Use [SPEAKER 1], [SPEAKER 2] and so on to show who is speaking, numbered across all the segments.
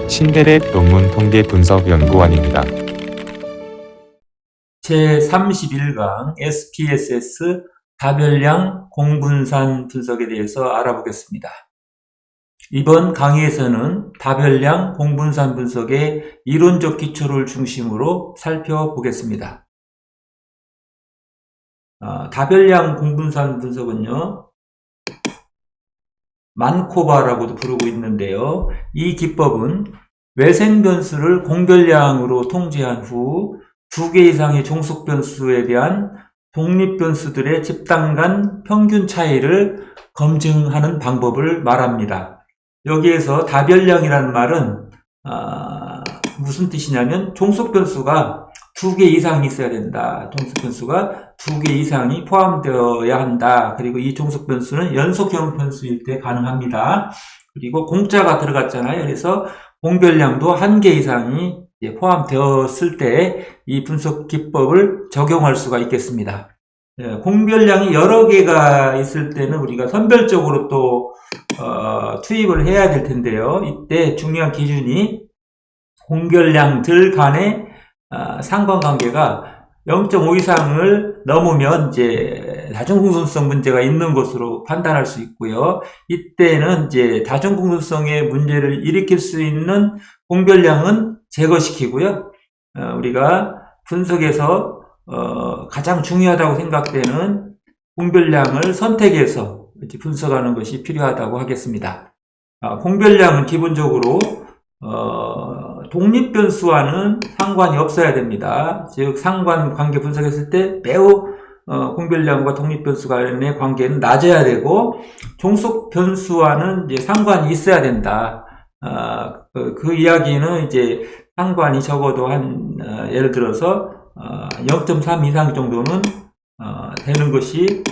[SPEAKER 1] 신대랩 논문 통계 분석 연구원입니다.
[SPEAKER 2] 제31강 SPSS 다별량 공분산 분석에 대해서 알아보겠습니다. 이번 강의에서는 다별량 공분산 분석의 이론적 기초를 중심으로 살펴보겠습니다. 다별량 공분산 분석은요, 만코바라고도 부르고 있는데요. 이 기법은 외생 변수를 공별량으로 통제한 후 2개 이상의 종속 변수에 대한 독립 변수들의 집단 간 평균 차이를 검증하는 방법을 말합니다. 여기에서 다별량이라는 말은 무슨 뜻이냐면 종속 변수가 2개 이상이 있어야 된다. 종속 변수가 2개 이상이 포함되어야 한다. 그리고 이 종속 변수는 연속형 변수일 때 가능합니다. 그리고 공짜가 들어갔잖아요. 그래서 공별량도 1개 이상이 포함되었을 때 이 분석 기법을 적용할 수가 있겠습니다. 공별량이 여러 개가 있을 때는 우리가 선별적으로 또 투입을 해야 될 텐데요. 이때 중요한 기준이 공별량들 간의 상관관계가 0.5 이상을 넘으면 이제 다중공존성 문제가 있는 것으로 판단할 수 있고요. 이때는 이제 다중공존성의 문제를 일으킬 수 있는 공별량은 제거시키고요. 우리가 분석에서 가장 중요하다고 생각되는 공별량을 선택해서 분석하는 것이 필요하다고 하겠습니다. 공별량은 기본적으로 독립변수와는 상관이 없어야 됩니다. 즉 상관관계 분석했을 때 매우 공별량과 독립변수 간의 관계는 낮아야 되고 종속변수와는 이제 상관이 있어야 된다. 그 이야기는 이제 상관이 적어도 예를 들어서 0.3 이상 정도는 되는 것이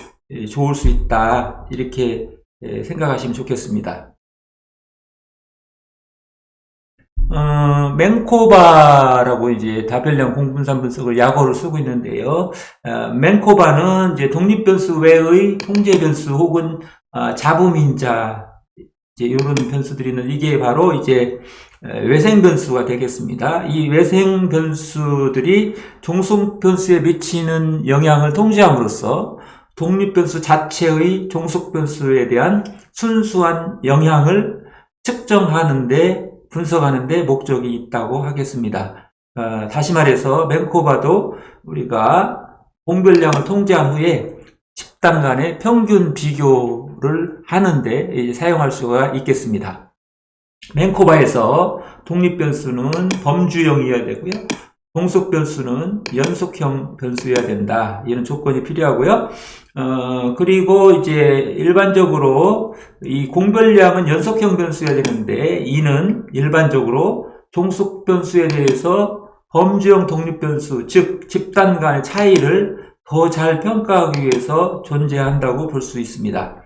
[SPEAKER 2] 좋을 수 있다. 이렇게 생각하시면 좋겠습니다. 맨코바라고 이제 다별량 공분산 분석을 약어로 쓰고 있는데요. 맨코바는 이제 독립변수 외의 통제변수 혹은 잡음인자 이런 변수들이 있는 이게 바로 이제 외생 변수가 되겠습니다. 이 외생 변수들이 종속 변수에 미치는 영향을 통제함으로써 독립 변수 자체의 종속 변수에 대한 순수한 영향을 측정하는데 분석하는데 목적이 있다고 하겠습니다. 다시 말해서 맨코바도 우리가 공별량을 통제한 후에 집단 간의 평균 비교를 하는데 사용할 수가 있겠습니다. 맨코바에서 독립 변수는 범주형이어야 되고요. 종속 변수는 연속형 변수여야 된다. 이런 조건이 필요하고요. 그리고 이제 일반적으로 이 공별량은 연속형 변수여야 되는데 이는 일반적으로 종속 변수에 대해서 범주형 독립 변수, 즉 집단 간의 차이를 더 잘 평가하기 위해서 존재한다고 볼 수 있습니다.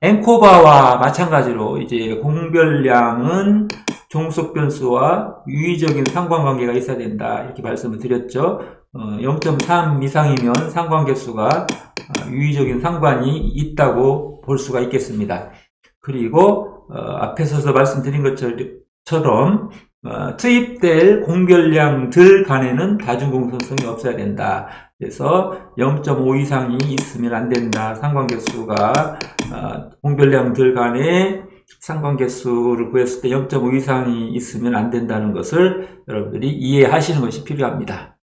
[SPEAKER 2] 엔코바와 마찬가지로 이제 공별량은 종속 변수와 유의적인 상관관계가 있어야 된다. 이렇게 말씀을 드렸죠. 0.3 이상이면 상관계수가 유의적인 상관이 있다고 볼 수가 있겠습니다. 그리고 앞에서도 말씀드린 것처럼 투입될 공별량들 간에는 다중공존성이 없어야 된다. 그래서 0.5 이상이 있으면 안 된다. 상관계수가 공별량들 간의 상관계수를 구했을 때 0.5 이상이 있으면 안 된다는 것을 여러분들이 이해하시는 것이 필요합니다.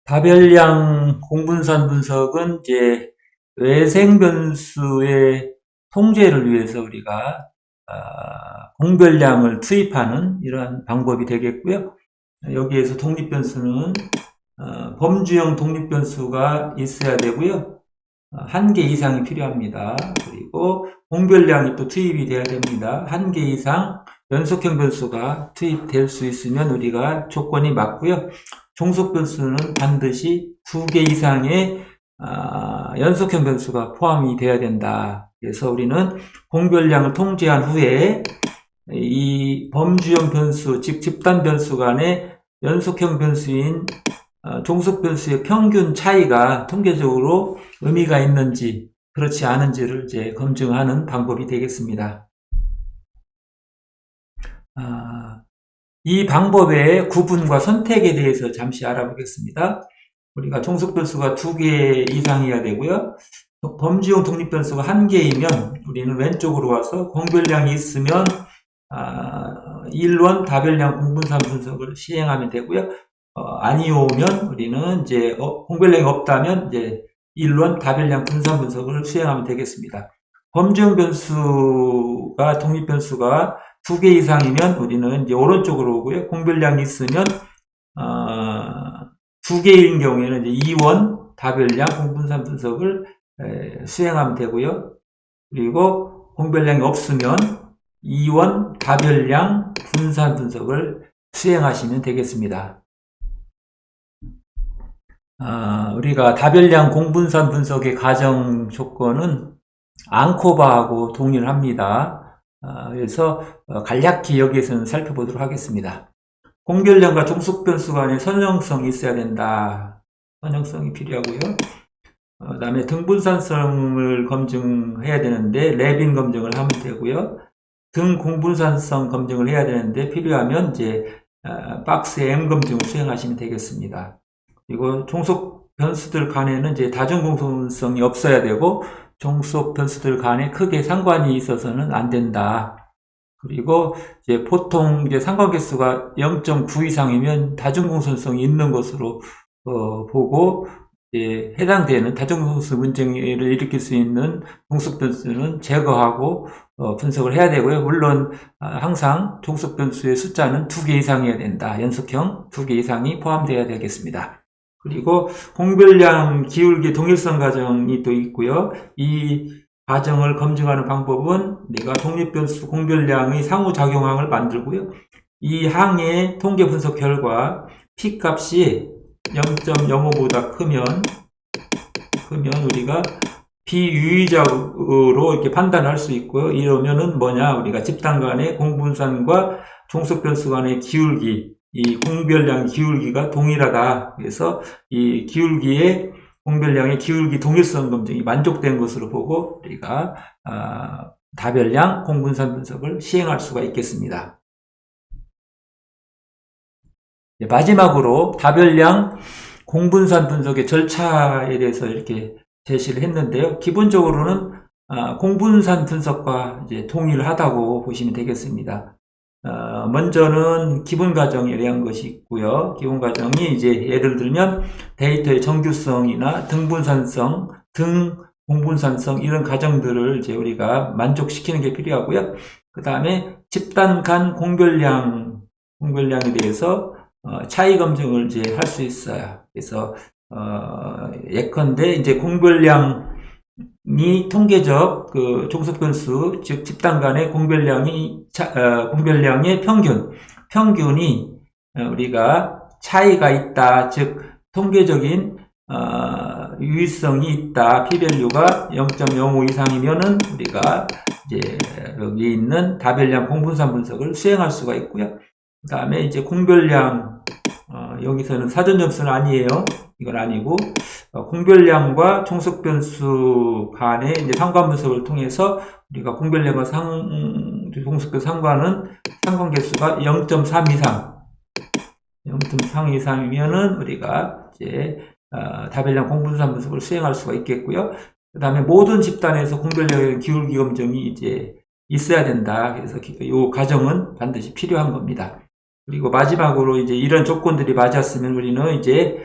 [SPEAKER 2] 다별량 공분산 분석은 이제 외생 변수의 통제를 위해서 우리가 공별량을 투입하는 이러한 방법이 되겠고요. 여기에서 독립변수는 범주형 독립변수가 있어야 되고요. 1개 이상이 필요합니다. 그리고 공별량이 또 투입이 돼야 됩니다. 1개 이상 연속형 변수가 투입될 수 있으면 우리가 조건이 맞고요. 종속 변수는 반드시 2개 이상의 연속형 변수가 포함이 돼야 된다. 그래서 우리는 공별량을 통제한 후에 이 범주형 변수, 즉 집단 변수 간의 연속형 변수인 종속 변수의 평균 차이가 통계적으로 의미가 있는지 그렇지 않은지를 이제 검증하는 방법이 되겠습니다. 이 방법의 구분과 선택에 대해서 잠시 알아보겠습니다. 우리가 종속변수가 2개 이상이어야 되고요. 범주형 독립변수가 1개이면 우리는 왼쪽으로 와서 공별량이 있으면 1원 다별량 공분산 분석을 시행하면 되고요. 아니오면 우리는 이제 공별량이 없다면 이제 1원 다별량 분산 분석을 수행하면 되겠습니다. 범주형 변수가 독립변수가 2개 이상이면 우리는 이제 오른쪽으로 오고요. 공별량이 있으면 2개인 경우에는 이제 2원 다별량 공분산 분석을 수행하면 되고요. 그리고 공별량이 없으면 2원 다별량 분산 분석을 수행하시면 되겠습니다. 우리가 다별량 공분산 분석의 가정 조건은 앙코바하고 동일을 합니다. 그래서 간략히 여기에서는 살펴보도록 하겠습니다. 공별량과 종속변수 간의 선형성이 있어야 된다. 선형성이 필요하고요. 그 다음에 등분산성을 검증해야 되는데 레빈 검증을 하면 되고요. 등 공분산성 검증을 해야 되는데 필요하면 이제 박스 M 검증을 수행하시면 되겠습니다. 그리고 종속 변수들 간에는 이제 다중공통성이 없어야 되고 종속 변수들 간에 크게 상관이 있어서는 안 된다. 그리고 이제 보통 이제 상관계수가 0.9 이상이면 다중공통성이 있는 것으로 보고 해당되는 다중공통성 문제를 일으킬 수 있는 종속 변수는 제거하고 분석을 해야 되고요. 물론 항상 종속 변수의 숫자는 2개 이상이어야 된다. 연속형 2개 이상이 포함되어야 되겠습니다. 그리고 공별량 기울기 동일성 가정이 또 있고요. 이 가정을 검증하는 방법은 내가 독립변수 공별량의 상호작용항을 만들고요. 이 항의 통계 분석 결과 P값이 0.05보다 크면 우리가 비유의적으로 이렇게 판단할 수 있고요. 이러면은 뭐냐? 우리가 집단 간의 공분산과 종속변수 간의 기울기, 이 공별량 기울기가 동일하다. 그래서 이 기울기의 공별량의 기울기 동일성 검증이 만족된 것으로 보고 우리가 다별량 공분산 분석을 시행할 수가 있겠습니다. 마지막으로 다별량 공분산 분석의 절차에 대해서 이렇게 제시를 했는데요. 기본적으로는 공분산 분석과 이제 동일하다고 보시면 되겠습니다. 먼저는 기본 가정에 대한 것이 있고요. 기본 가정이 이제 예를 들면 데이터의 정규성이나 등분산성, 등 공분산성 이런 가정들을 이제 우리가 만족시키는 게 필요하고요. 그 다음에 집단 간 공별량에 대해서 차이 검증을 이제 할 수 있어요. 그래서 예컨대 이제 공별량이 통계적 그 종속변수 즉 집단 간의 공별량의 평균이 우리가 차이가 있다. 즉 통계적인 유의성이 있다. P-밸류가 0.05 이상이면은 우리가 이제 여기 있는 다별량 공분산 분석을 수행할 수가 있고요. 그 다음에 이제 공별량 여기서는 사전 점수는 아니에요. 이건 아니고 공별량과 종속변수 간의 이제 상관 분석을 통해서 우리가 공별량과 종속변수 상관계수가 0.3 이상, 0.3 이상이면은 우리가 이제 다별량 공분산 분석을 수행할 수가 있겠고요. 그 다음에 모든 집단에서 공별량의 기울기 검증이 이제 있어야 된다. 그래서 이 과정은 반드시 필요한 겁니다. 그리고 마지막으로 이제 이런 조건들이 맞았으면 우리는 이제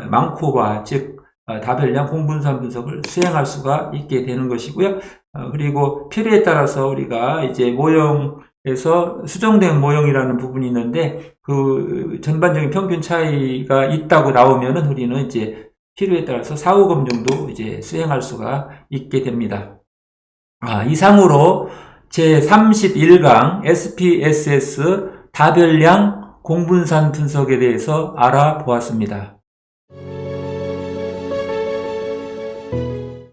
[SPEAKER 2] 망코바 즉 다별량 공분산 분석을 수행할 수가 있게 되는 것이고요. 그리고 필요에 따라서 우리가 이제 모형에서 수정된 모형이라는 부분이 있는데 그 전반적인 평균 차이가 있다고 나오면은 우리는 이제 필요에 따라서 사후 검증도 이제 수행할 수가 있게 됩니다. 이상으로 제31강 SPSS 다별량 공분산 분석에 대해서 알아보았습니다.